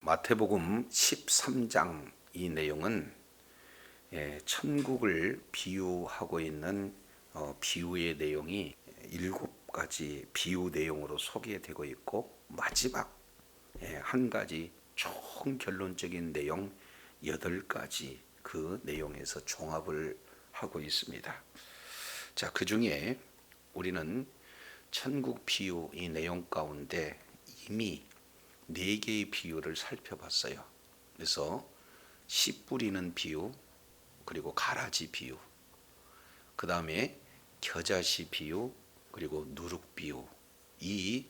마태복음 13장 이 내용은 천국을 비유하고 있는 비유의 내용이 7가지 비유 내용으로 소개되고 있고, 마지막 한 가지 총 결론적인 내용 8가지 그 내용에서 종합을 하고 있습니다. 자, 그 중에 우리는 천국 비유 이 내용 가운데 이미 4개의 비유를 살펴봤어요. 그래서 씨 뿌리는 비유, 그리고 가라지 비유, 그 다음에 겨자씨 비유, 그리고 누룩 비유. 이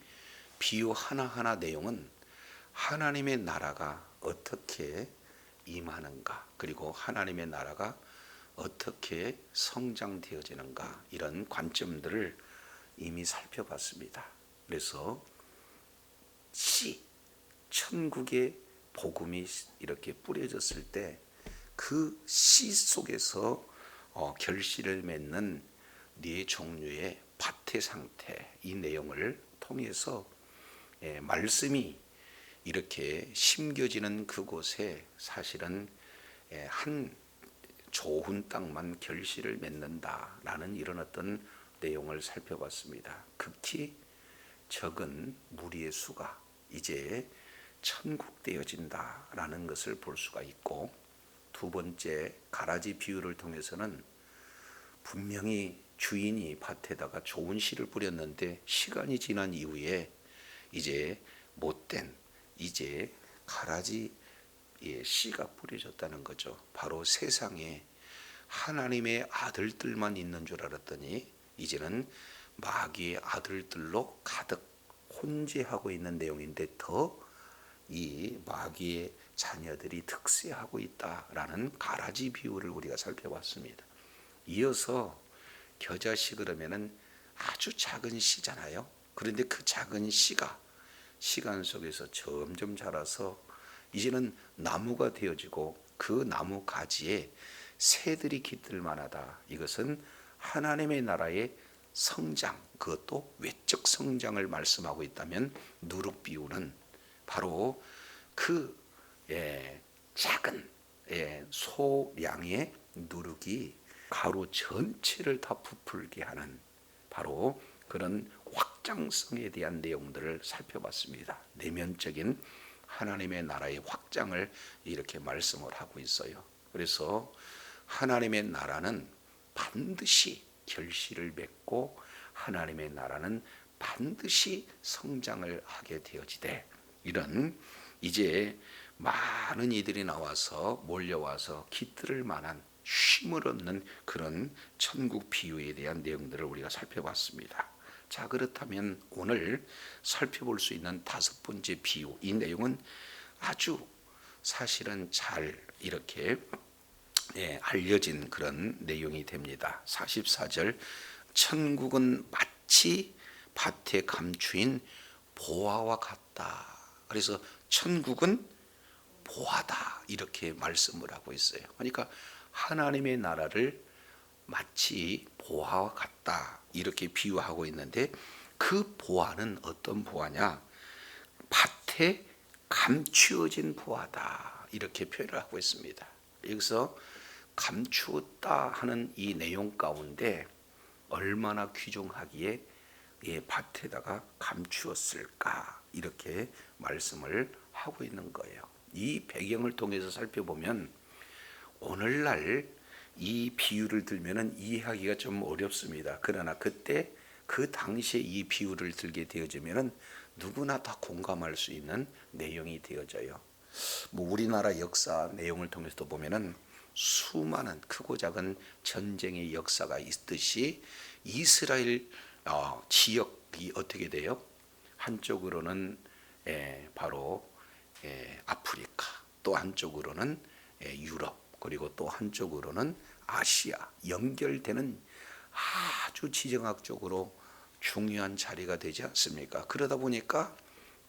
비유 하나하나 내용은 하나님의 나라가 어떻게 임하는가, 그리고 하나님의 나라가 어떻게 성장되어지는가, 이런 관점들을 이미 살펴봤습니다. 그래서 천국의 복음이 이렇게 뿌려졌을 때 그 씨 속에서 결실을 맺는 네 종류의 밭의 상태, 이 내용을 통해서 말씀이 이렇게 심겨지는 그곳에 사실은 한 좋은 땅만 결실을 맺는다라는 이런 어떤 내용을 살펴봤습니다. 극히 적은 무리의 수가 이제 천국되어진다라는 것을 볼 수가 있고, 두 번째 가라지 비유를 통해서는 분명히 주인이 밭에다가 좋은 씨를 뿌렸는데 시간이 지난 이후에 이제 못된 이제 가라지 씨가 뿌려졌다는 거죠. 바로 세상에 하나님의 아들들만 있는 줄 알았더니 이제는 마귀의 아들들로 가득 혼재하고 있는 내용인데, 더 이 마귀의 자녀들이 득세하고 있다라는 가라지 비유를 우리가 살펴봤습니다. 이어서 겨자씨, 그러면은 아주 작은 씨잖아요. 그런데 그 작은 씨가 시간 속에서 점점 자라서 이제는 나무가 되어지고, 그 나무 가지에 새들이 깃들 만하다. 이것은 하나님의 나라의 성장, 그것도 외적 성장을 말씀하고 있다면, 누룩 비유는 바로 그 작은 소량의 누룩이 가루 전체를 다 부풀게 하는 바로 그런 확장성에 대한 내용들을 살펴봤습니다. 내면적인 하나님의 나라의 확장을 이렇게 말씀을 하고 있어요. 그래서 하나님의 나라는 반드시 결실을 맺고, 하나님의 나라는 반드시 성장을 하게 되어지되, 이런 이제 많은 이들이 나와서 몰려와서 깃들을 만한 쉼을 얻는 그런 천국 비유에 대한 내용들을 우리가 살펴봤습니다. 자, 그렇다면 오늘 살펴볼 수 있는 5번째 비유, 이 내용은 아주 사실은 잘 이렇게 알려진 그런 내용이 됩니다. 44절, 천국은 마치 밭에 감추인 보화와 같다. 그래서 천국은 보화다, 이렇게 말씀을 하고 있어요. 그러니까 하나님의 나라를 마치 보화와 같다, 이렇게 비유하고 있는데, 그 보화는 어떤 보화냐? 밭에 감추어진 보화다, 이렇게 표현을 하고 있습니다. 여기서 감추었다 하는 이 내용 가운데 얼마나 귀중하기에 밭에다가 감추었을까, 이렇게 말씀을 하고 있는 거예요. 이 배경을 통해서 살펴보면 오늘날 이 비유를 들면은 이해하기가 좀 어렵습니다. 그러나 그때 그 당시에 이 비유를 들게 되어지면은 누구나 다 공감할 수 있는 내용이 되어져요. 우리나라 역사 내용을 통해서도 보면은 수많은 크고 작은 전쟁의 역사가 있듯이 이스라엘 지역이 어떻게 돼요? 한쪽으로는 바로 아프리카, 또 한쪽으로는 유럽, 그리고 또 한쪽으로는 아시아, 연결되는 아주 지정학적으로 중요한 자리가 되지 않습니까? 그러다 보니까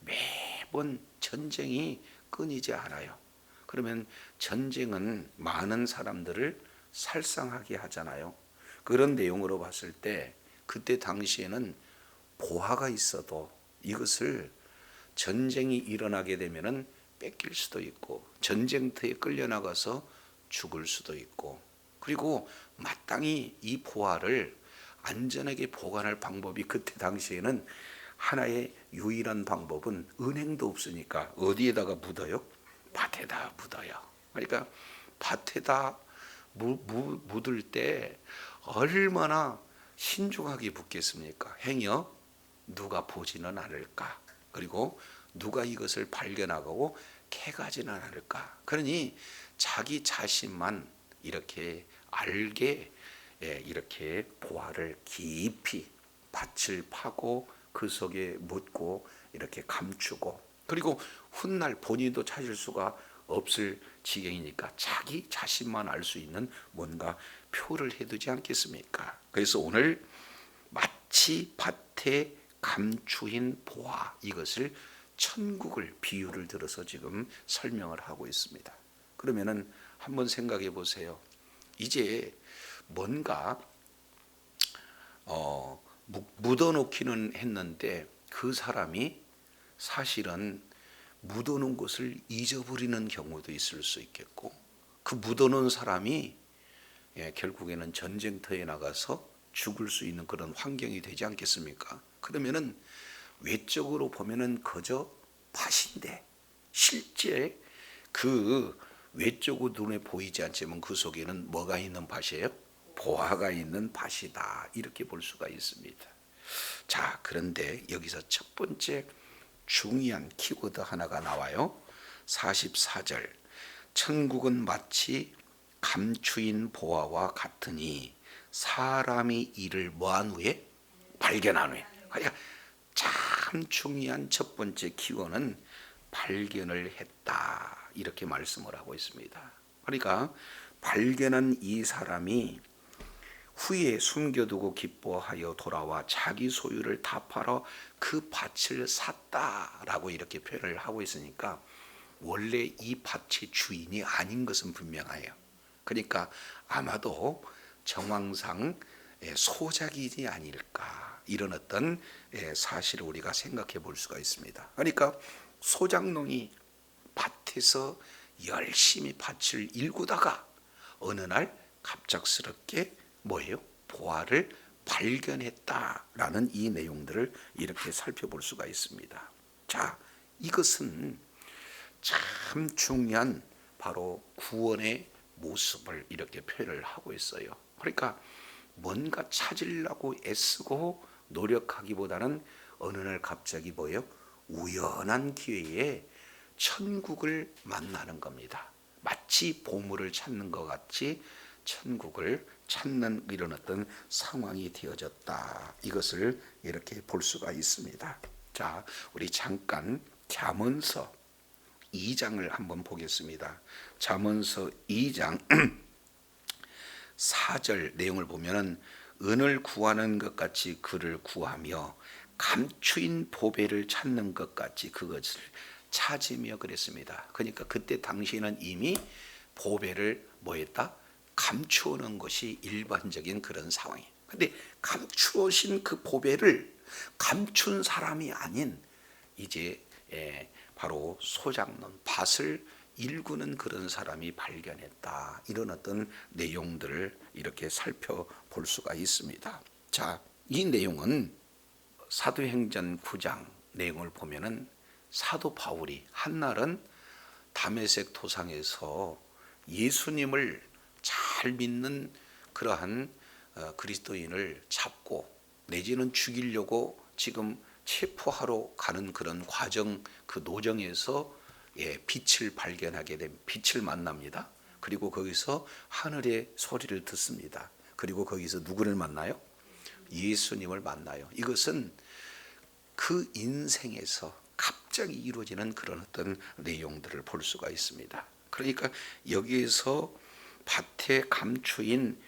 매번 전쟁이 끊이지 않아요. 그러면 전쟁은 많은 사람들을 살상하게 하잖아요. 그런 내용으로 봤을 때 그때 당시에는 보화가 있어도 이것을 전쟁이 일어나게 되면은 뺏길 수도 있고 전쟁터에 끌려나가서 죽을 수도 있고, 그리고 마땅히 이 보화를 안전하게 보관할 방법이 그때 당시에는 하나의 유일한 방법은 은행도 없으니까 어디에다가 묻어요? 밭에다 묻어요. 그러니까 밭에다 묻을 때 얼마나 신중하게 묻겠습니까? 행여 누가 보지는 않을까, 그리고 누가 이것을 발견하고 캐가지는 않을까. 그러니 자기 자신만 이렇게 알게, 이렇게 보화를 깊이 밭을 파고 그 속에 묻고 이렇게 감추고, 그리고 훗날 본인도 찾을 수가 없을 지경이니까 자기 자신만 알 수 있는 뭔가 표를 해두지 않겠습니까? 그래서 오늘 마치 밭에 감추인 보화, 이것을 천국을 비유를 들어서 지금 설명을 하고 있습니다. 그러면은 한번 생각해 보세요. 이제 뭔가 묻어놓기는 했는데 그 사람이 사실은 묻어놓은 것을 잊어버리는 경우도 있을 수 있겠고, 그 묻어놓은 사람이 결국에는 전쟁터에 나가서 죽을 수 있는 그런 환경이 되지 않겠습니까? 그러면은 외적으로 보면은 그저 밭인데 실제 그 외적으로 눈에 보이지 않지만 그 속에는 뭐가 있는 밭이에요? 보화가 있는 밭이다, 이렇게 볼 수가 있습니다. 자, 그런데 여기서 첫 번째 중요한 키워드 하나가 나와요. 44절, 천국은 마치 감추인 보화와 같으니 사람이 이를 뭐한 후에? 발견한 후에. 그러니까 참 중요한 첫 번째 키워드는 발견을 했다, 이렇게 말씀을 하고 있습니다. 그러니까 발견한 이 사람이 후에 숨겨두고 기뻐하여 돌아와 자기 소유를 다 팔아 그 밭을 샀다라고 이렇게 표현을 하고 있으니까 원래 이 밭의 주인이 아닌 것은 분명해요. 그러니까 아마도 정황상 소작이지 아닐까, 이런 어떤 사실을 우리가 생각해 볼 수가 있습니다. 그러니까 소작농이 밭에서 열심히 밭을 일구다가 어느 날 갑작스럽게 뭐예요? 보화를 발견했다라는 이 내용들을 이렇게 살펴볼 수가 있습니다. 자, 이것은 참 중요한 바로 구원의 모습을 이렇게 표현을 하고 있어요. 그러니까 뭔가 찾으려고 애쓰고 노력하기보다는 어느 날 갑자기 뭐예요? 우연한 기회에 천국을 만나는 겁니다. 마치 보물을 찾는 것 같이 천국을 찾는 이런 어떤 상황이 되어졌다, 이것을 이렇게 볼 수가 있습니다. 자, 우리 잠깐 잠언서 2장을 한번 보겠습니다. 잠언서 2장 4절 내용을 보면은 은을 구하는 것 같이 그를 구하며 감추인 보배를 찾는 것 같이 그것을 찾으며 그랬습니다. 그러니까 그때 당시에는 이미 보배를 뭐했다? 감추어놓은 것이 일반적인 그런 상황이에요. 근데 감추어진 그 보배를 감춘 사람이 아닌 이제 바로 소작농, 밭을 일구는 그런 사람이 발견했다, 이런 어떤 내용들을 이렇게 살펴볼 수가 있습니다. 자, 이 내용은 사도행전 9장 내용을 보면은 사도 바울이 한날은 다메섹 도상에서 예수님을 잘 믿는 그러한 그리스도인을 잡고 내지는 죽이려고 지금 체포하러 가는 그런 과정, 그 노정에서 빛을 발견하게 된, 빛을 만납니다. 그리고 거기서 하늘의 소리를 듣습니다. 그리고 거기서 누구를 만나요? 예수님을 만나요. 이것은 그 인생에서 갑자기 이루어지는 그런 어떤 내용들을 볼 수가 있습니다. 그러니까 여기에서 밭에 감추인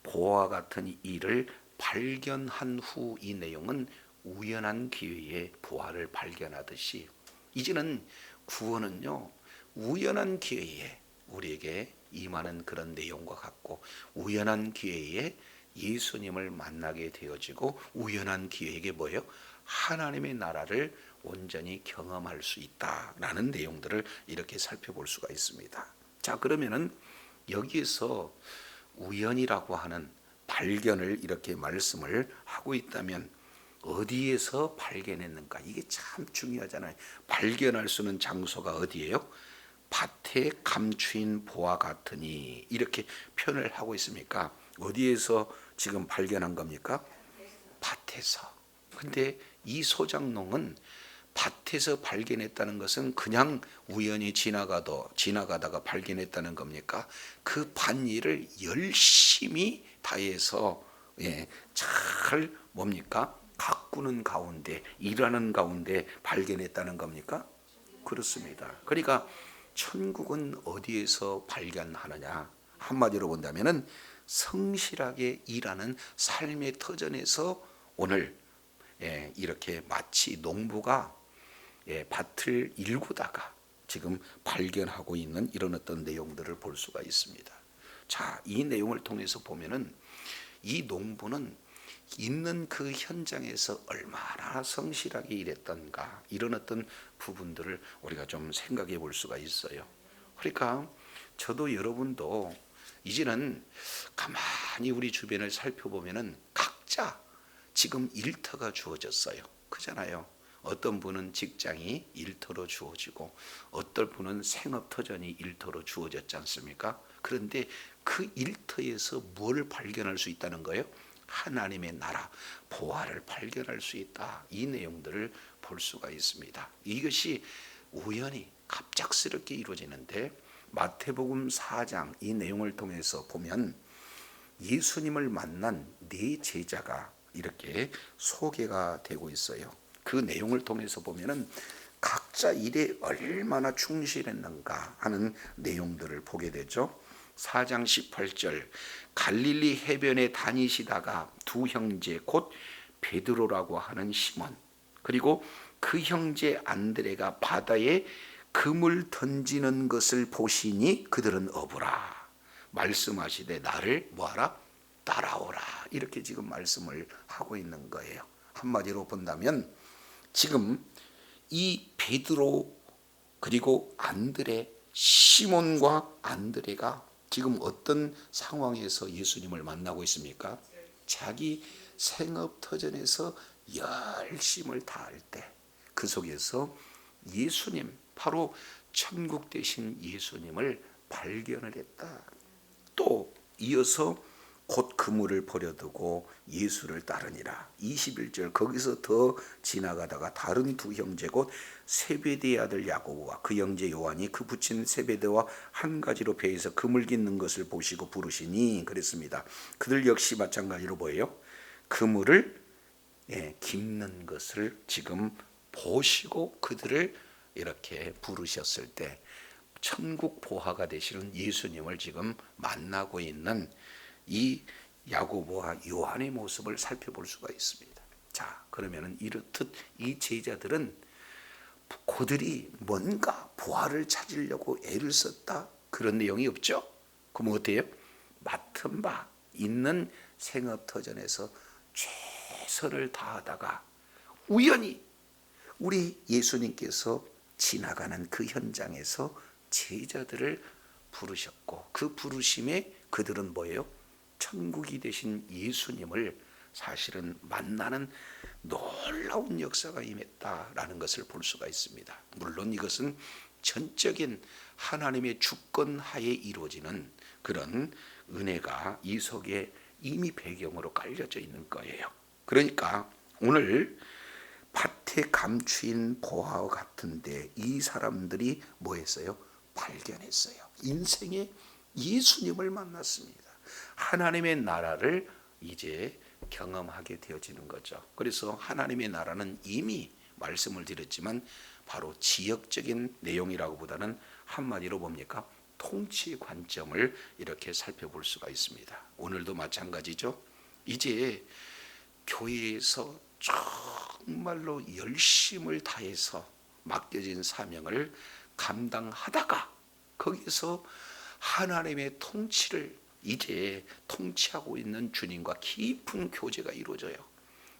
보화 같은 일을 발견한 후 이 내용은 우연한 기회에 보화를 발견하듯이 이제는 구원은요, 우연한 기회에 우리에게 임하는 그런 내용과 같고, 우연한 기회에 예수님을 만나게 되어지고, 우연한 기회에 뭐예요? 하나님의 나라를 온전히 경험할 수 있다라는 내용들을 이렇게 살펴볼 수가 있습니다. 자, 그러면은 여기에서 우연이라고 하는 발견을 이렇게 말씀을 하고 있다면 어디에서 발견했는가? 이게 참 중요하잖아요. 발견할 수 있는 장소가 어디예요? 밭에 감추인 보와 같으니 이렇게 표현을 하고 있습니까? 어디에서 지금 발견한 겁니까? 밭에서. 근데 이 소작농은 밭에서 발견했다는 것은 그냥 우연히 지나가다가 발견했다는 겁니까? 그 밭일을 열심히 다해서 잘 뭡니까? 가꾸는 가운데, 일하는 가운데 발견했다는 겁니까? 그렇습니다. 그러니까 천국은 어디에서 발견하느냐? 한마디로 본다면은 성실하게 일하는 삶의 터전에서 오늘 이렇게 마치 농부가 밭을 일구다가 지금 발견하고 있는 이런 어떤 내용들을 볼 수가 있습니다. 자, 이 내용을 통해서 보면은 이 농부는 있는 그 현장에서 얼마나 성실하게 일했던가 이런 어떤 부분들을 우리가 좀 생각해 볼 수가 있어요. 그러니까 저도 여러분도 이제는 가만히 우리 주변을 살펴보면은 각자 지금 일터가 주어졌어요. 그잖아요. 어떤 분은 직장이 일터로 주어지고 어떤 분은 생업터전이 일터로 주어졌지 않습니까? 그런데 그 일터에서 뭘 발견할 수 있다는 거예요? 하나님의 나라, 보화를 발견할 수 있다. 이 내용들을 볼 수가 있습니다. 이것이 우연히 갑작스럽게 이루어지는데 마태복음 4장 이 내용을 통해서 보면 예수님을 만난 네 제자가 이렇게 소개가 되고 있어요. 그 내용을 통해서 보면은 각자 일에 얼마나 충실했는가 하는 내용들을 보게 되죠. 4장 18절 갈릴리 해변에 다니시다가 두 형제 곧 베드로라고 하는 시몬 그리고 그 형제 안드레가 바다에 금을 던지는 것을 보시니 그들은 어부라 말씀하시되 나를 뭐하라? 따라오라 이렇게 지금 말씀을 하고 있는 거예요. 한마디로 본다면 지금 이 베드로 그리고 안드레 시몬과 안드레가 지금 어떤 상황에서 예수님을 만나고 있습니까? 자기 생업터전에서 열심을 다할 때 그 속에서 예수님 바로 천국 되신 예수님을 발견을 했다. 또 이어서 곧 그물을 버려두고 예수를 따르니라. 21절 거기서 더 지나가다가 다른 두 형제 곧 세베대의 아들 야고보와 그 형제 요한이 그 부친 세베대와 한 가지로 배에서 그물 깃는 것을 보시고 부르시니 그랬습니다. 그들 역시 마찬가지로 뭐예요? 그물을 깃는 것을 지금 보시고 그들을 이렇게 부르셨을 때 천국 보화가 되시는 예수님을 지금 만나고 있는 이 야고보와 요한의 모습을 살펴볼 수가 있습니다. 자, 그러면은 이렇듯 이 제자들은 그들이 뭔가 보화를 찾으려고 애를 썼다 그런 내용이 없죠. 그럼 어때요? 맡은 바 있는 생업터전에서 최선을 다하다가 우연히 우리 예수님께서 지나가는 그 현장에서 제자들을 부르셨고 그 부르심에 그들은 뭐예요? 천국이 되신 예수님을 사실은 만나는 놀라운 역사가 임했다라는 것을 볼 수가 있습니다. 물론 이것은 전적인 하나님의 주권 하에 이루어지는 그런 은혜가 이 속에 이미 배경으로 깔려져 있는 거예요. 그러니까 오늘 밭에 감추인 보화와 같은데 이 사람들이 뭐 했어요? 발견했어요. 인생에 예수님을 만났습니다. 하나님의 나라를 이제 경험하게 되어지는 거죠. 그래서 하나님의 나라는 이미 말씀을 드렸지만 바로 지역적인 내용이라고 보다는 한마디로 뭡니까? 통치 관점을 이렇게 살펴볼 수가 있습니다. 오늘도 마찬가지죠. 이제 교회에서 정말로 열심을 다해서 맡겨진 사명을 감당하다가 거기서 하나님의 통치를 이제 통치하고 있는 주님과 깊은 교제가 이루어져요.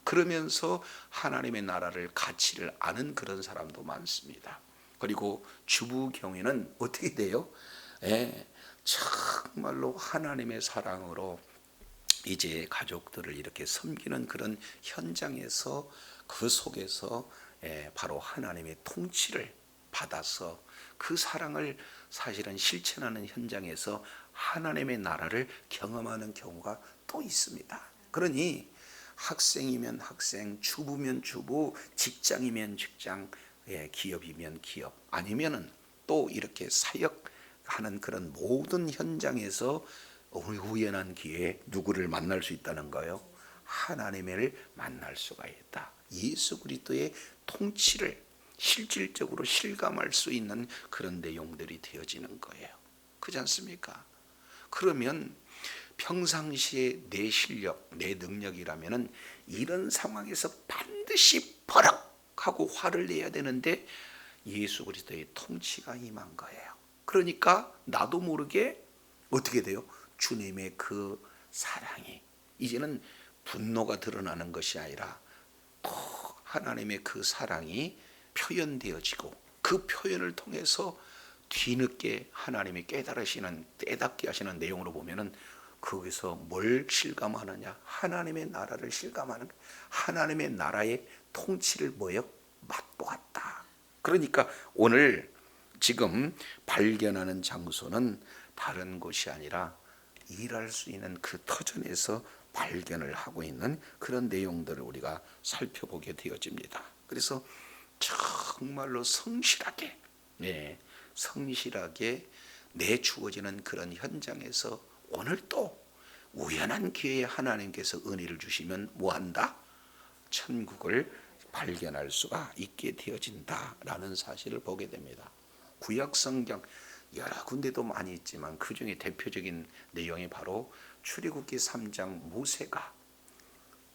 그러면서 하나님의 나라를 가치를 아는 그런 사람도 많습니다. 그리고 주부 경우에는 어떻게 돼요? 예, 정말로 하나님의 사랑으로 이제 가족들을 이렇게 섬기는 그런 현장에서 그 속에서 바로 하나님의 통치를 받아서 그 사랑을 사실은 실천하는 현장에서 하나님의 나라를 경험하는 경우가 또 있습니다. 그러니 학생이면 학생, 주부면 주부, 직장이면 직장, 기업이면 기업, 아니면은 또 이렇게 사역하는 그런 모든 현장에서 우연한 기회에 누구를 만날 수 있다는 거예요? 하나님을 만날 수가 있다. 예수 그리스도의 통치를 실질적으로 실감할 수 있는 그런 내용들이 되어지는 거예요. 그렇지 않습니까? 그러면 평상시에 내 실력, 내 능력이라면은 이런 상황에서 반드시 버럭하고 화를 내야 되는데 예수 그리스도의 통치가 임한 거예요. 그러니까 나도 모르게 어떻게 돼요? 주님의 그 사랑이 이제는 분노가 드러나는 것이 아니라 또 하나님의 그 사랑이 표현되어지고 그 표현을 통해서 뒤늦게 하나님이 깨닫게 하시는 내용으로 보면은 거기서 뭘 실감하느냐? 하나님의 나라를 실감하는, 하나님의 나라의 통치를 뭐요? 맛보았다. 그러니까 오늘 지금 발견하는 장소는 다른 곳이 아니라 일할 수 있는 그 터전에서 발견을 하고 있는 그런 내용들을 우리가 살펴보게 되어집니다. 그래서 정말로 성실하게, 성실하게 내 주어지는 그런 현장에서 오늘 또 우연한 기회에 하나님께서 은혜를 주시면 뭐한다? 천국을 발견할 수가 있게 되어진다라는 사실을 보게 됩니다. 구약 성경 여러 군데도 많이 있지만 그 중에 대표적인 내용이 바로 출애굽기 3장 모세가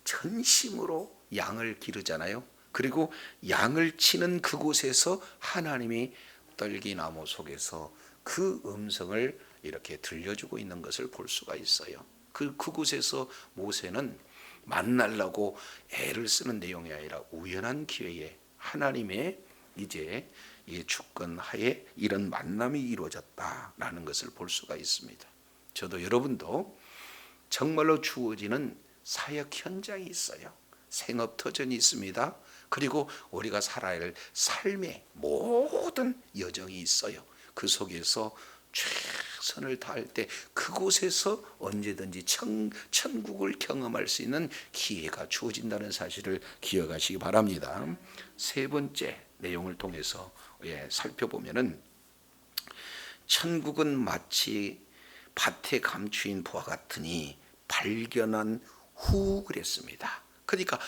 전심으로 양을 기르잖아요. 그리고 양을 치는 그곳에서 하나님이 떨기나무 속에서 그 음성을 이렇게 들려주고 있는 것을 볼 수가 있어요. 그곳에서 모세는 만나려고 애를 쓰는 내용이 아니라 우연한 기회에 하나님의 이제 이 주권하에 이런 만남이 이루어졌다라는 것을 볼 수가 있습니다. 저도 여러분도 정말로 주어지는 사역 현장이 있어요. 생업터전이 있습니다. 그리고 우리가 살아야 할 삶의 모든 여정이 있어요. 그 속에서 최선을 다할 때 그곳에서 언제든지 천국을 경험할 수 있는 기회가 주어진다는 사실을 기억하시기 바랍니다. 세 번째 내용을 통해서 살펴보면은 천국은 마치 밭에 감추인 부와 같으니 발견한 후 그랬습니다. 그러니까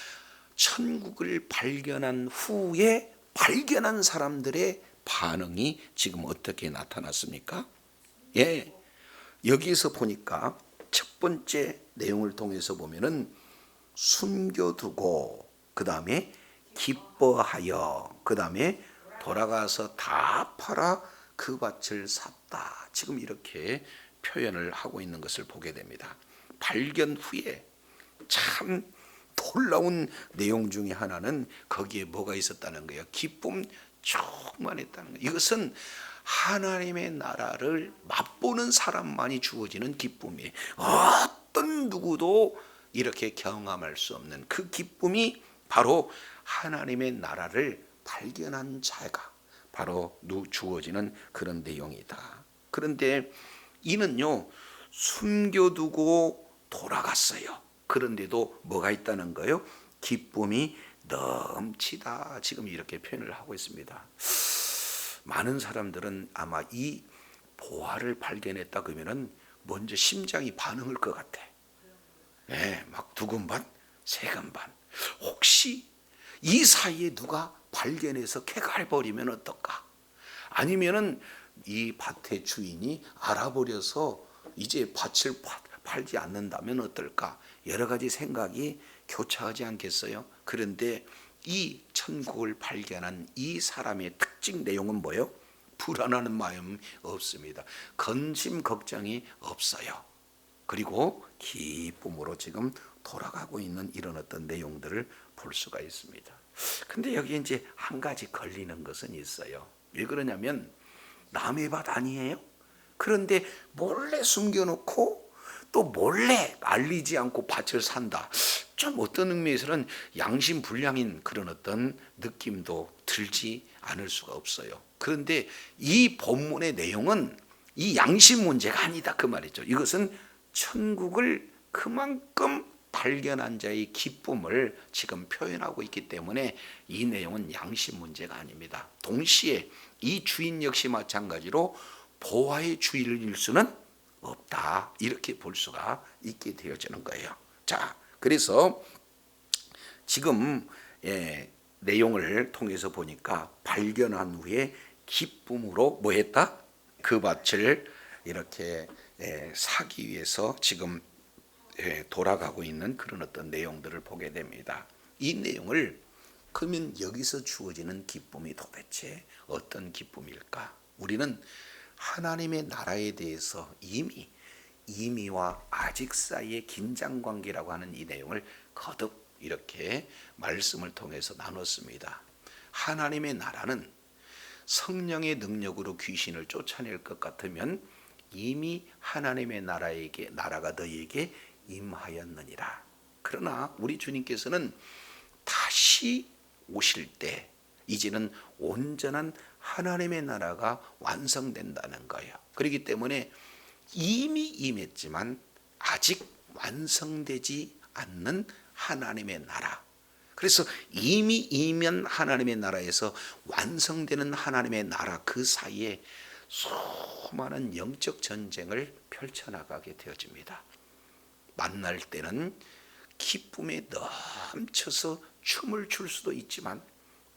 천국을 발견한 후에 발견한 사람들의 반응이 지금 어떻게 나타났습니까? 여기서 보니까 첫 번째 내용을 통해서 보면은 숨겨두고 그 다음에 기뻐하여 그 다음에 돌아가서 다 팔아 그 밭을 샀다. 지금 이렇게 표현을 하고 있는 것을 보게 됩니다. 발견 후에 참 놀라운 내용 중에 하나는 거기에 뭐가 있었다는 거예요? 기쁨 충만했다는 거예요. 이것은 하나님의 나라를 맛보는 사람만이 주어지는 기쁨이에요. 어떤 누구도 이렇게 경험할 수 없는 그 기쁨이 바로 하나님의 나라를 발견한 자가 바로 주어지는 그런 내용이다. 그런데 이는요 숨겨두고 돌아갔어요. 그런데도 뭐가 있다는 거예요? 기쁨이 넘치다. 지금 이렇게 표현을 하고 있습니다. 많은 사람들은 아마 이 보화를 발견했다 그러면은 먼저 심장이 반응할 것 같아. 막 두근반, 세근반. 혹시 이 사이에 누가 발견해서 캐갈버리면 어떨까? 아니면은 이 밭의 주인이 알아버려서 이제 밭을 팔지 않는다면 어떨까? 여러 가지 생각이 교차하지 않겠어요? 그런데 이 천국을 발견한 이 사람의 특징 내용은 뭐예요? 불안하는 마음이 없습니다. 근심 걱정이 없어요. 그리고 기쁨으로 지금 돌아가고 있는 이런 어떤 내용들을 볼 수가 있습니다. 근데 여기 이제 한 가지 걸리는 것은 있어요. 왜 그러냐면 남의 밭 아니에요? 그런데 몰래 숨겨놓고 또 몰래 알리지 않고 밭을 산다. 좀 어떤 의미에서는 양심불량인 그런 어떤 느낌도 들지 않을 수가 없어요. 그런데 이 본문의 내용은 이 양심 문제가 아니다 그 말이죠. 이것은 천국을 그만큼 발견한 자의 기쁨을 지금 표현하고 있기 때문에 이 내용은 양심 문제가 아닙니다. 동시에 이 주인 역시 마찬가지로 보화의 주인일 수는 없다, 이렇게 볼 수가 있게 되어지는 거예요. 자, 그래서 지금 내용을 통해서 보니까 발견한 후에 기쁨으로 뭐 했다? 그 밭을 이렇게 사기 위해서 지금 돌아가고 있는 그런 어떤 내용들을 보게 됩니다. 이 내용을 그러면 여기서 주어지는 기쁨이 도대체 어떤 기쁨일까? 우리는 하나님의 나라에 대해서 이미와 아직 사이의 긴장관계라고 하는 이 내용을 거듭 이렇게 말씀을 통해서 나눴습니다. 하나님의 나라는 성령의 능력으로 귀신을 쫓아낼 것 같으면 이미 하나님의 나라가 너희에게 임하였느니라. 그러나 우리 주님께서는 다시 오실 때 이제는 온전한 하나님의 나라가 완성된다는 거예요. 그렇기 때문에 이미 임했지만 아직 완성되지 않는 하나님의 나라, 그래서 이미 임한 하나님의 나라에서 완성되는 하나님의 나라 그 사이에 수많은 영적 전쟁을 펼쳐나가게 되어집니다. 만날 때는 기쁨에 넘쳐서 춤을 출 수도 있지만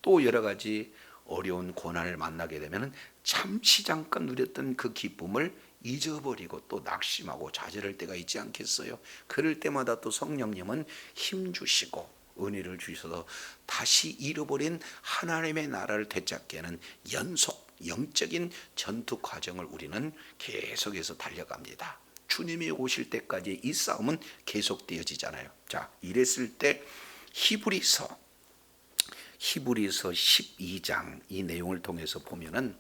또 여러 가지 어려운 고난을 만나게 되면 잠시 잠깐 누렸던 그 기쁨을 잊어버리고 또 낙심하고 좌절할 때가 있지 않겠어요? 그럴 때마다 또 성령님은 힘주시고 은혜를 주셔서 다시 잃어버린 하나님의 나라를 되찾게 하는 연속 영적인 전투 과정을 우리는 계속해서 달려갑니다. 주님이 오실 때까지 이 싸움은 계속되어지잖아요. 자, 이랬을 때 히브리서 12장 이 내용을 통해서 보면은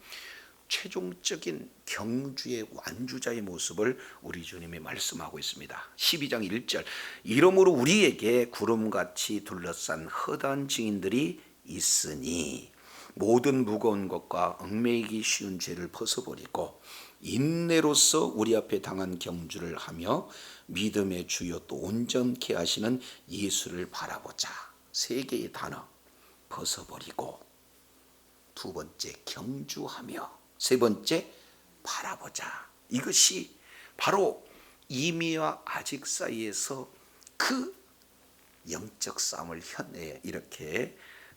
최종적인 경주의 완주자의 모습을 우리 주님이 말씀하고 있습니다. 12장 1절 이러므로 우리에게 구름같이 둘러싼 허다한 증인들이 있으니 모든 무거운 것과 얽매이기 쉬운 죄를 벗어버리고 인내로서 우리 앞에 당한 경주를 하며 믿음의 주요 또 온전케 하시는 예수를 바라보자. 세 개의 단어 벗어버리고, 두 번째 경주하며, 세 번째 바라보자. 이것이 바로 이미와 아직 사이에서 그 영적 싸움을 이렇게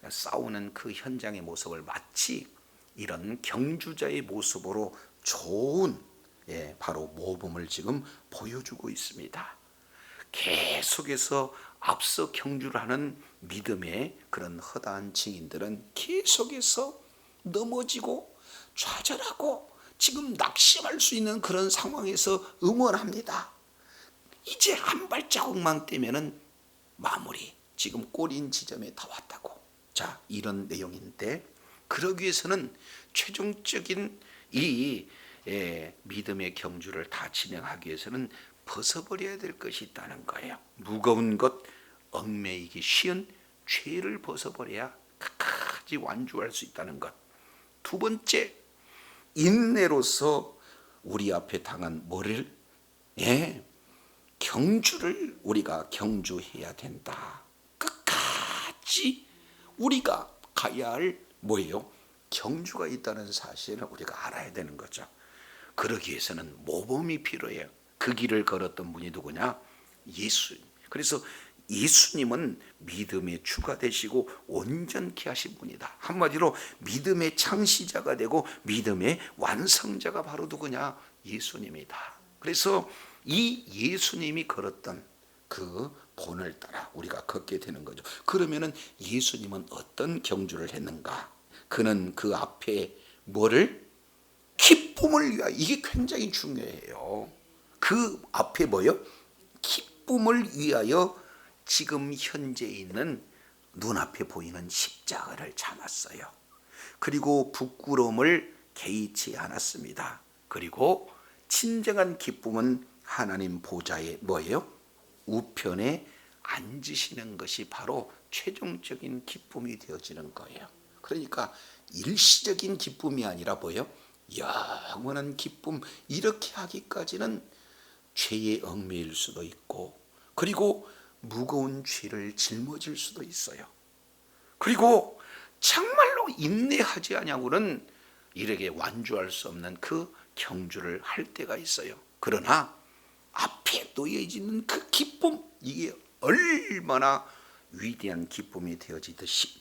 싸우는 그 현장의 모습을 마치 이런 경주자의 모습으로 좋은 바로 모범을 지금 보여주고 있습니다. 계속해서 앞서 경주를 하는 믿음의 그런 허다한 증인들은 계속해서 넘어지고 좌절하고 지금 낙심할 수 있는 그런 상황에서 응원합니다. 이제 한 발자국만 떼면은 마무리, 지금 골인 지점에 다 왔다고. 자, 이런 내용인데 그러기 위해서는 최종적인 이 믿음의 경주를 다 진행하기 위해서는 벗어버려야 될 것이 있다는 거예요. 무거운 것, 얽매이기 쉬운 죄를 벗어버려야 끝까지 완주할 수 있다는 것. 두 번째, 인내로서 우리 앞에 당한 뭐를? 경주를 우리가 경주해야 된다. 끝까지 우리가 가야 할 뭐예요? 경주가 있다는 사실을 우리가 알아야 되는 거죠. 그러기 위해서는 모범이 필요해요. 그 길을 걸었던 분이 누구냐? 예수. 그래서 예수님은 믿음의 주가 되시고 온전케 하신 분이다. 한마디로 믿음의 창시자가 되고 믿음의 완성자가 바로 누구냐? 예수님이다. 그래서 이 예수님이 걸었던 그 본을 따라 우리가 걷게 되는 거죠. 그러면은 예수님은 어떤 경주를 했는가? 그는 그 앞에 뭐를? 기쁨을 위하여. 이게 굉장히 중요해요. 그 앞에 뭐요? 기쁨을 위하여 지금 현재 있는 눈앞에 보이는 십자가를 참았어요. 그리고 부끄러움을 개의치 않았습니다. 그리고 진정한 기쁨은 하나님 보좌에 뭐예요? 우편에 앉으시는 것이 바로 최종적인 기쁨이 되어지는 거예요. 그러니까 일시적인 기쁨이 아니라 뭐예요? 영원한 기쁨. 이렇게 하기까지는 죄에 얽매일 수도 있고, 그리고 무거운 죄를 짊어질 수도 있어요. 그리고 정말로 인내하지 아니하고는 이렇게 완주할 수 없는 그 경주를 할 때가 있어요. 그러나 앞에 놓여지는 그 기쁨, 이게 얼마나 위대한 기쁨이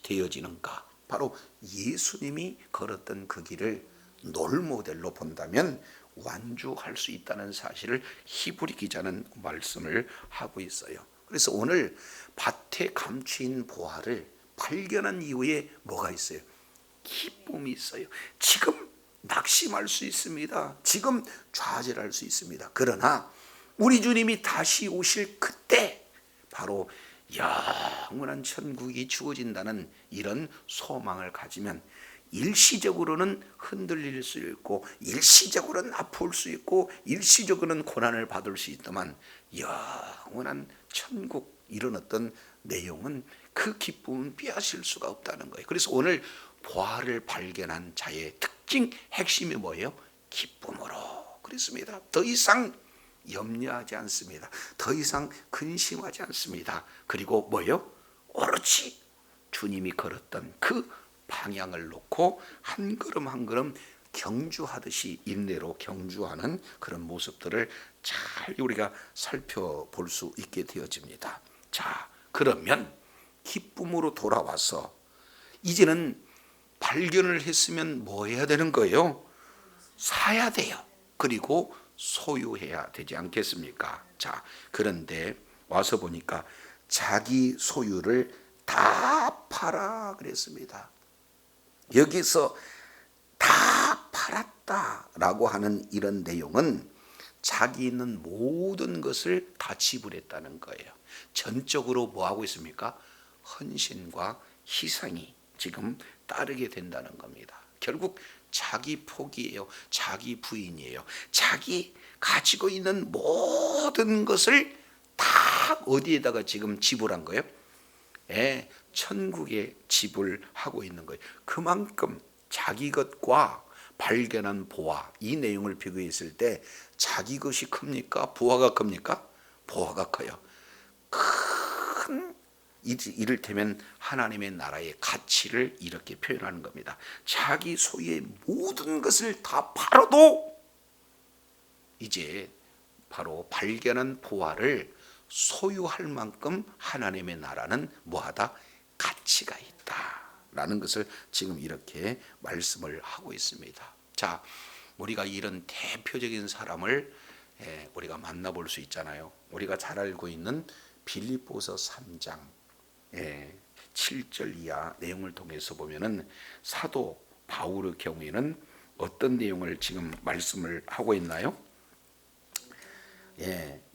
되어지는가. 바로 예수님이 걸었던 그 길을 롤모델로 본다면 완주할 수 있다는 사실을 히브리 기자는 말씀을 하고 있어요. 그래서 오늘 밭에 감추인 보화를 발견한 이후에 뭐가 있어요? 기쁨이 있어요. 지금 낙심할 수 있습니다. 지금 좌절할 수 있습니다. 그러나 우리 주님이 다시 오실 그때 바로 영원한 천국이 주어진다는 이런 소망을 가지면 일시적으로는 흔들릴 수 있고, 일시적으로는 아플 수 있고, 일시적으로는 고난을 받을 수 있지만 영원한 천국, 이런 어떤 내용은, 그 기쁨은 빼앗을 수가 없다는 거예요. 그래서 오늘 보화를 발견한 자의 특징, 핵심이 뭐예요? 기쁨으로 그랬습니다. 더 이상 염려하지 않습니다. 더 이상 근심하지 않습니다. 그리고 뭐예요? 오롯이 주님이 걸었던 그 방향을 놓고 한 걸음 한 걸음 경주하듯이 인내로 경주하는 그런 모습들을 잘 우리가 살펴볼 수 있게 되어집니다. 자, 그러면 기쁨으로 돌아와서 이제는 발견을 했으면 뭐 해야 되는 거예요? 사야 돼요. 그리고 소유해야 되지 않겠습니까? 자, 그런데 와서 보니까 자기 소유를 다 팔아 그랬습니다. 여기서 다 팔았다라고 하는 이런 내용은 자기 있는 모든 것을 다 지불했다는 거예요. 전적으로 뭐 하고 있습니까? 헌신과 희생이 지금 따르게 된다는 겁니다. 결국 자기 포기예요. 자기 부인이에요. 자기 가지고 있는 모든 것을 다 어디에다가 지금 지불한 거예요? 천국에 지불하고 있는 거예요. 그만큼 자기 것과 발견한 보화, 이 내용을 비교했을 때 자기 것이 큽니까? 보화가 큽니까? 보화가 커요. 큰, 이를테면 하나님의 나라의 가치를 이렇게 표현하는 겁니다. 자기 소유의 모든 것을 다 팔아도 이제 바로 발견한 보화를 소유할 만큼 하나님의 나라는 뭐하다? 가치가 있다라는 것을 지금 이렇게 말씀을 하고 있습니다. 자, 우리가 이런 대표적인 사람을 우리가 만나볼 수 있잖아요. 우리가 잘 알고 있는 빌립보서 3장 7절 이하 내용을 통해서 보면은 사도 바울의 경우에는 어떤 내용을 지금 말씀을 하고 있나요?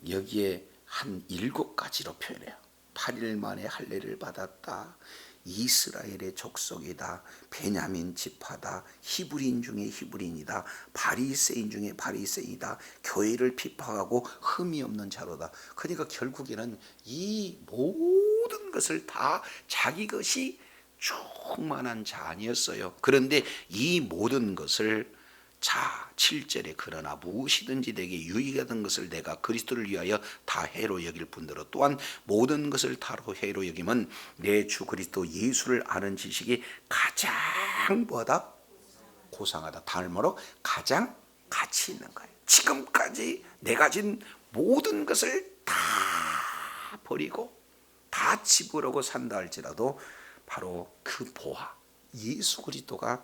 여기에 한 7가지로 표현해요. 8일 만에 할례를 받았다. 이스라엘의 족속이다. 베냐민 지파다. 히브리인 중에 히브리인이다. 바리새인 중에 바리새이다. 교회를 비판하고 흠이 없는 자로다. 그러니까 결국에는 이 모든 것을 다 자기 것이 충만한 자 아니었어요. 그런데 이 모든 것을 7절에 그러나 무엇이든지 내게 유익하던 것을 내가 그리스도를 위하여 다 해로 여길 뿐더러 또한 모든 것을 다로 해로 여기면 내 주 그리스도 예수를 아는 지식이 가장 뭐다? 고상하다. 다음으로 가장 가치 있는 거예요. 지금까지 내가 가진 모든 것을 다 버리고 다 지불하고 산다 할지라도 바로 그 보화 예수 그리스도가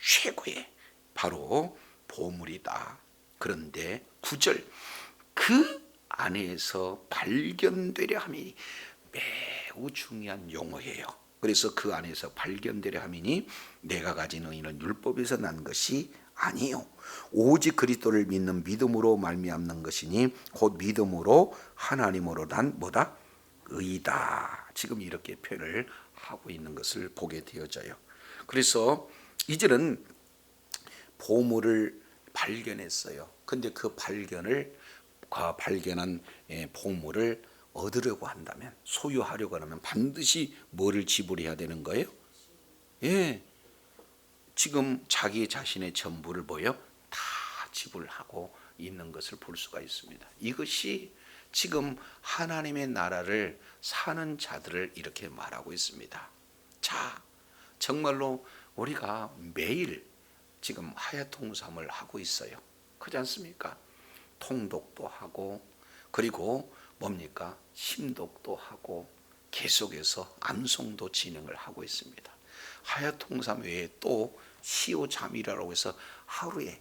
최고의 바로 보물이다. 그런데 9절 그 안에서 발견되려 함이 매우 중요한 용어예요. 그래서 그 안에서 발견되려 함이니 내가 가진 의는 율법에서 난 것이 아니요 오직 그리스도를 믿는 믿음으로 말미암는 것이니 곧 믿음으로 하나님으로 난 뭐다? 의다. 지금 이렇게 표현을 하고 있는 것을 보게 되어져요. 그래서 이제는 보물을 발견했어요. 근데 그 발견한 보물을 얻으려고 한다면, 소유하려고 하면 반드시 뭐를 지불해야 되는 거예요? 예, 지금 자기 자신의 전부를 다 지불하고 있는 것을 볼 수가 있습니다. 이것이 지금 하나님의 나라를 사는 자들을 이렇게 말하고 있습니다. 자, 정말로 우리가 매일 지금 하야통삼을 하고 있어요. 그렇지 않습니까? 통독도 하고, 그리고 뭡니까? 심독도 하고, 계속해서 암송도 진행을 하고 있습니다. 하야통삼 외에 또 시오잠이라고 해서 하루에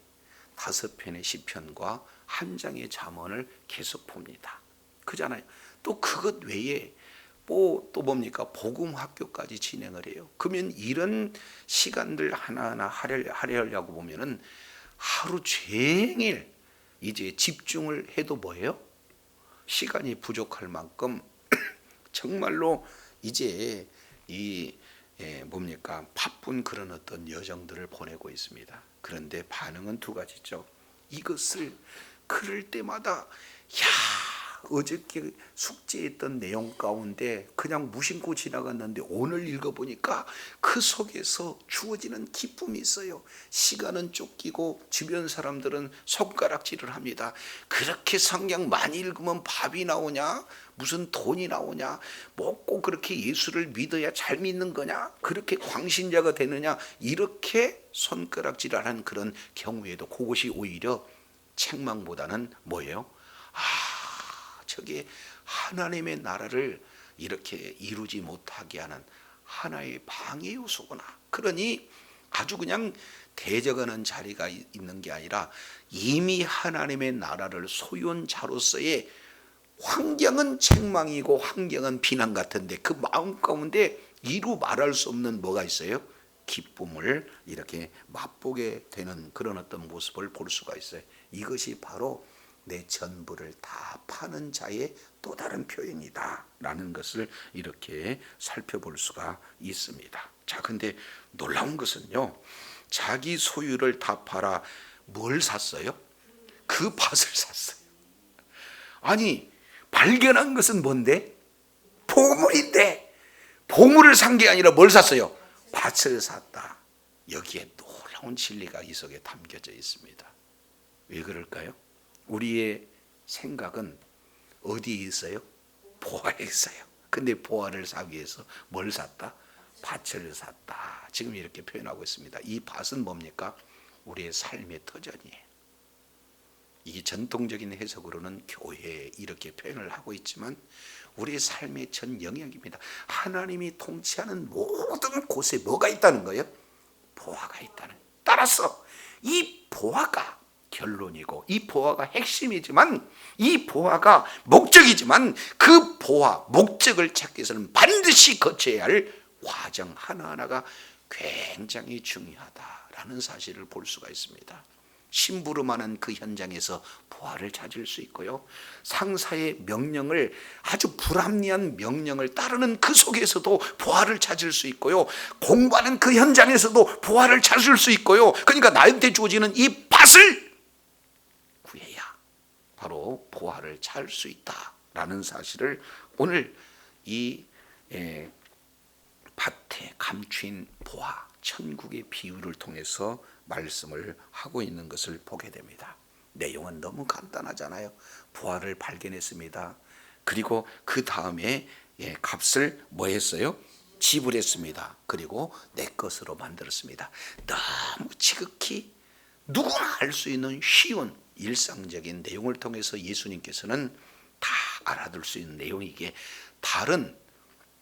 5편의 시편과 1장의 잠언을 계속 봅니다. 그잖아요. 또 그것 외에 또 뭡니까? 복음 학교까지 진행을 해요. 그러면 이런 시간들 하나하나 하려고 보면은 하루 종일 이제 집중을 해도 뭐예요? 시간이 부족할 만큼 정말로 이제 뭡니까? 바쁜 그런 어떤 여정들을 보내고 있습니다. 그런데 반응은 두 가지죠. 이것을 그럴 때마다 어저께 숙제했던 내용 가운데 그냥 무심코 지나갔는데 오늘 읽어보니까 그 속에서 주어지는 기쁨이 있어요. 시간은 쫓기고 주변 사람들은 손가락질을 합니다. 그렇게 성경 많이 읽으면 밥이 나오냐? 무슨 돈이 나오냐? 꼭 그렇게 예수를 믿어야 잘 믿는 거냐? 그렇게 광신자가 되느냐? 이렇게 손가락질하는 그런 경우에도 그것이 오히려 책망보다는 뭐예요? 저게 하나님의 나라를 이렇게 이루지 못하게 하는 하나의 방해 요소구나. 그러니 아주 그냥 대적하는 자리가 있는 게 아니라 이미 하나님의 나라를 소유한 자로서의 환경은 책망이고 환경은 비난 같은데 그 마음 가운데 이루 말할 수 없는 뭐가 있어요? 기쁨을 이렇게 맛보게 되는 그런 어떤 모습을 볼 수가 있어요. 이것이 바로 내 전부를 다 파는 자의 또 다른 표현이다 라는 것을 이렇게 살펴볼 수가 있습니다. 자, 근데 놀라운 것은요, 자기 소유를 다 팔아 뭘 샀어요? 그 밭을 샀어요. 아니, 발견한 것은 뭔데? 보물인데 보물을 산 게 아니라 뭘 샀어요? 밭을 샀다. 여기에 놀라운 진리가 이 속에 담겨져 있습니다. 왜 그럴까요? 우리의 생각은 어디에 있어요? 보화에 있어요. 근데 보화를 사기 위해서 뭘 샀다? 밭을 샀다. 지금 이렇게 표현하고 있습니다. 이 밭은 뭡니까? 우리의 삶의 터전이에요. 이게 전통적인 해석으로는 교회 이렇게 표현을 하고 있지만 우리의 삶의 전 영역입니다. 하나님이 통치하는 모든 곳에 뭐가 있다는 거예요? 보화가 있다는. 따라서 이 보화가 결론이고 이 보화가 핵심이지만 이 보화가 목적이지만 그 보화, 목적을 찾기 위해서는 반드시 거쳐야 할 과정 하나하나가 굉장히 중요하다라는 사실을 볼 수가 있습니다. 심부름하는 그 현장에서 보화를 찾을 수 있고요, 상사의 명령을 아주 불합리한 명령을 따르는 그 속에서도 보화를 찾을 수 있고요, 공부하는 그 현장에서도 보화를 찾을 수 있고요. 그러니까 나한테 주어지는 이 밭을 구해야 바로 보화를 찾을 수 있다라는 사실을 오늘 이 밭에 감추인 보화, 천국의 비유를 통해서 말씀을 하고 있는 것을 보게 됩니다. 내용은 너무 간단하잖아요. 보화를 발견했습니다. 그리고 그 다음에 값을 뭐 했어요? 지불했습니다. 그리고 내 것으로 만들었습니다. 너무 지극히 누구나 알 수 있는 쉬운 일상적인 내용을 통해서 예수님께서는 다 알아들 수 있는 내용이기에 다른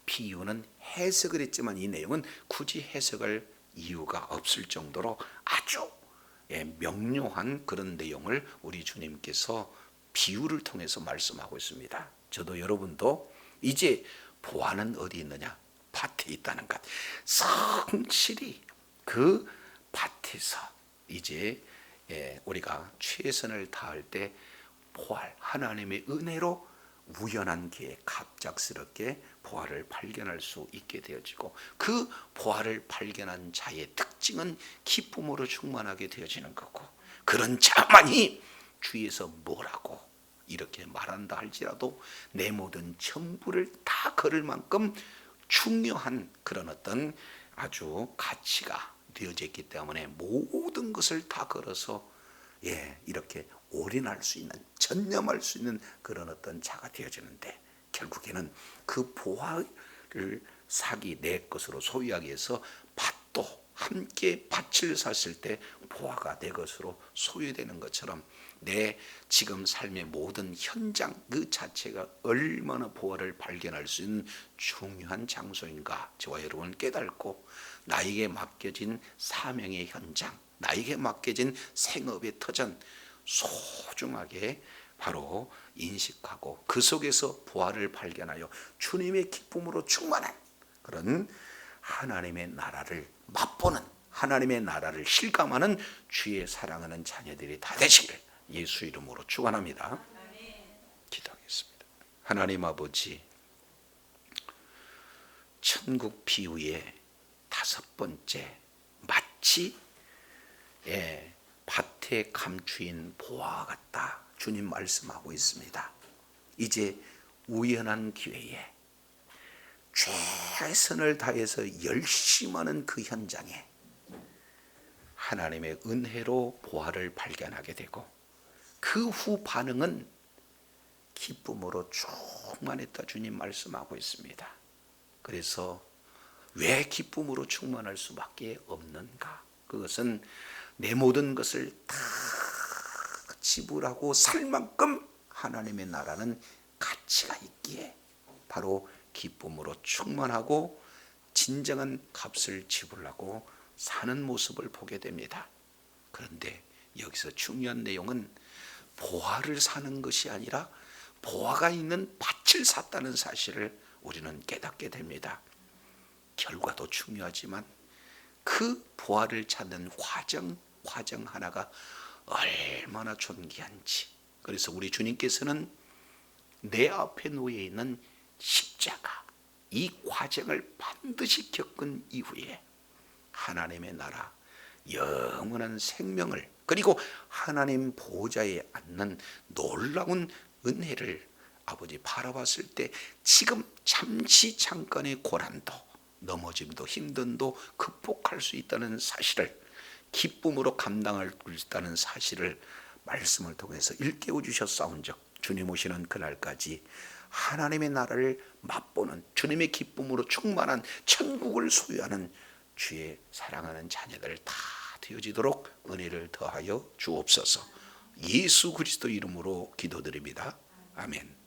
비유는 해석을 했지만 이 내용은 굳이 해석할 이유가 없을 정도로 아주 명료한 그런 내용을 우리 주님께서 비유를 통해서 말씀하고 있습니다. 저도 여러분도 이제 보화는 어디 있느냐? 밭에 있다는 것. 성실히 그 밭에서 이제 우리가 최선을 다할 때 보활, 하나님의 은혜로 우연한 기회에 갑작스럽게 보화를 발견할 수 있게 되어지고, 그 보화를 발견한 자의 특징은 기쁨으로 충만하게 되어지는 거고, 그런 자만이 주위에서 뭐라고 이렇게 말한다 할지라도 내 모든 전부를 다 걸을 만큼 중요한 그런 어떤 아주 가치가 되어져 있기 때문에 모든 것을 다 걸어서 이렇게 올인할 수 있는, 전념할 수 있는 그런 어떤 자가 되어지는데, 결국에는 그 보화를 사기 내 것으로 소유하기 위해서 밭도 함께 밭을 샀을 때 보화가 내 것으로 소유되는 것처럼, 내 지금 삶의 모든 현장 그 자체가 얼마나 보화를 발견할 수 있는 중요한 장소인가 저와 여러분 깨닫고, 나에게 맡겨진 사명의 현장, 나에게 맡겨진 생업의 터전 소중하게 바로 인식하고, 그 속에서 보화를 발견하여 주님의 기쁨으로 충만한 그런 하나님의 나라를 맛보는, 하나님의 나라를 실감하는 주의 사랑하는 자녀들이 다 되시길 예수 이름으로 축원합니다. 기도하겠습니다. 하나님 아버지, 천국 비유의 5번째, 마치 밭에 감추인 보화와 같다 주님 말씀하고 있습니다. 이제 우연한 기회에 최선을 다해서 열심히 하는 그 현장에 하나님의 은혜로 보화를 발견하게 되고, 그 후 반응은 기쁨으로 충만했다 주님 말씀하고 있습니다. 그래서 왜 기쁨으로 충만할 수밖에 없는가? 그것은 내 모든 것을 다 지불하고 살 만큼 하나님의 나라는 가치가 있기에 바로 기쁨으로 충만하고 진정한 값을 지불하고 사는 모습을 보게 됩니다. 그런데 여기서 중요한 내용은 보화를 사는 것이 아니라 보화가 있는 밭을 샀다는 사실을 우리는 깨닫게 됩니다. 결과도 중요하지만 그 보화를 찾는 과정 하나가 얼마나 존귀한지, 그래서 우리 주님께서는 내 앞에 놓여 있는 십자가, 이 과정을 반드시 겪은 이후에 하나님의 나라, 영원한 생명을, 그리고 하나님 보좌에 앉는 놀라운 은혜를 아버지 바라봤을 때, 지금 잠시 잠깐의 고난도, 넘어짐도 힘듦도 극복할 수 있다는 사실을, 기쁨으로 감당할 수 있다는 사실을 말씀을 통해서 일깨워 주셨사온즉, 주님 오시는 그날까지 하나님의 나라를 맛보는, 주님의 기쁨으로 충만한 천국을 소유하는 주의 사랑하는 자녀들 다 되어지도록 은혜를 더하여 주옵소서. 예수 그리스도 이름으로 기도드립니다. 아멘.